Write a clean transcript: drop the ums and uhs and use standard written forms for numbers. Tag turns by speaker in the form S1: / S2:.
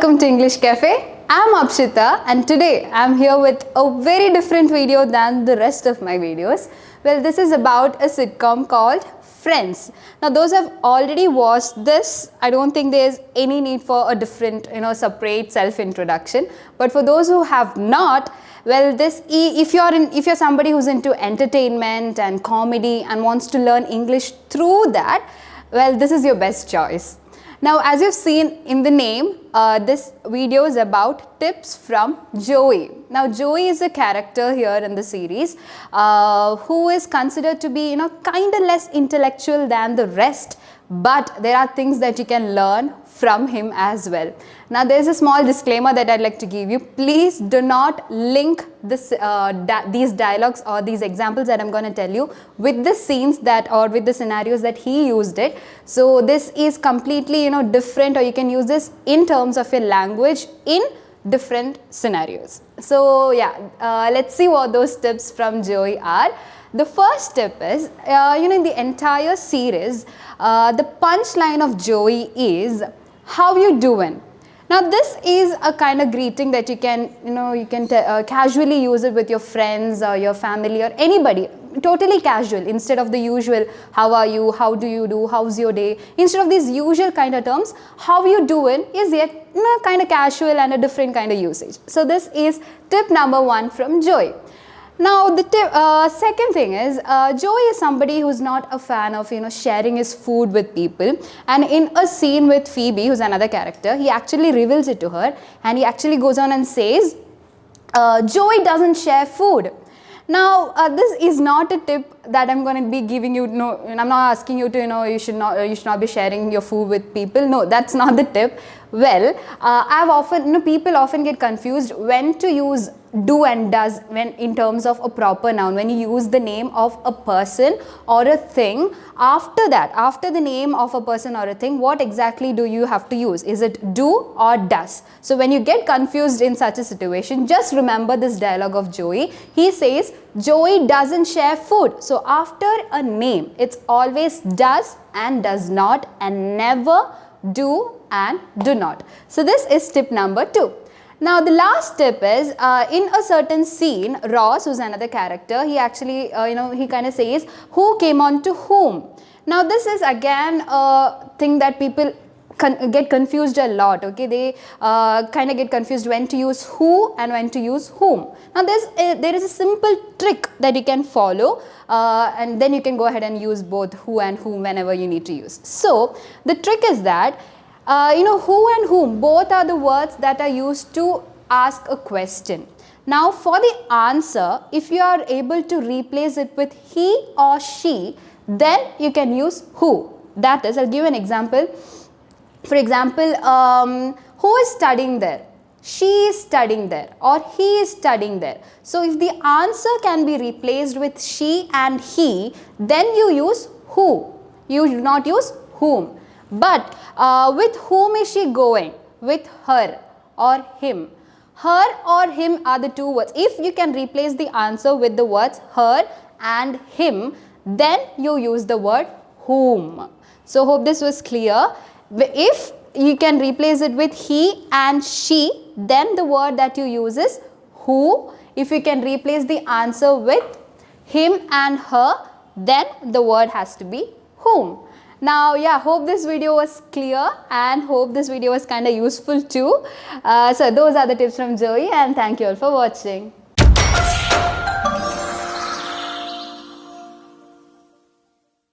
S1: welcome to English Cafe. I'm Abshitha and today I'm here with a very different video than the rest of my videos. Well, this is about a sitcom called Friends. Now those who have already watched this, I don't think there's any need for a different, separate self-introduction. But for those who have not, well, if you're somebody who's into entertainment and comedy and wants to learn English through that, well, this is your best choice. Now, as you've seen in the name, this video is about tips from Joey. Now, Joey is a character here in the series who is considered to be, kind of less intellectual than the rest, but there are things that you can learn from him as well. Now, there's a small disclaimer that I'd like to give you. Please do not link this, these dialogues or these examples that I'm going to tell you with the scenes that or with the scenarios that he used it. So this is completely, different, or you can use this in terms of your language in different scenarios. So yeah, let's see what those tips from Joey are. The first tip is, in the entire series, the punchline of Joey is, "How you doing?" Now this is a kind of greeting that you can, casually use it with your friends or your family or anybody, totally casual, instead of the usual, "How are you? How do you do? How's your day?" Instead of these usual kind of terms, "How you doing?" is yet, kind of casual and a different kind of usage. So this is tip number 1 from Joey. Now the second thing is, Joey is somebody who's not a fan of sharing his food with people, and in a scene with Phoebe, who's another character, he actually reveals it to her and he actually goes on and says, Joey doesn't share food. Now this is not a tip that I'm going to be giving you. No, I'm not asking you to you should not be sharing your food with people. No, that's not the tip. Well, people often get confused when to use do and does when in terms of a proper noun. When you use the name of a person or a thing, after the name of a person or a thing, what exactly do you have to use? Is it do or does? So when you get confused in such a situation, just remember this dialogue of Joey. He says, Joey doesn't share food. So after a name, it's always does and does not, and never do and do not. So this is tip number 2. Now the last tip is, in a certain scene, Ross, who's another character, he actually, he kind of says, "Who came on to whom?" Now this is again a thing that people get confused a lot. Okay, they kind of get confused when to use who and when to use whom. Now there is a simple trick that you can follow, and then you can go ahead and use both who and whom whenever you need to use. So the trick is that, who and whom, both are the words that are used to ask a question. Now for the answer, if you are able to replace it with he or she, then you can use who. That is, I'll give you an example. For example, who is studying there? She is studying there, or he is studying there. So if the answer can be replaced with she and he, then you use who. You do not use whom. But with whom is she going? With her or him. Her or him are the two words. If you can replace the answer with the words her and him, then you use the word whom. So hope this was clear. If you can replace it with he and she, then the word that you use is who. If you can replace the answer with him and her, then the word has to be whom. Now, yeah, hope this video was clear and hope this video was kind of useful too. So those are the tips from Joey, and thank you all for watching.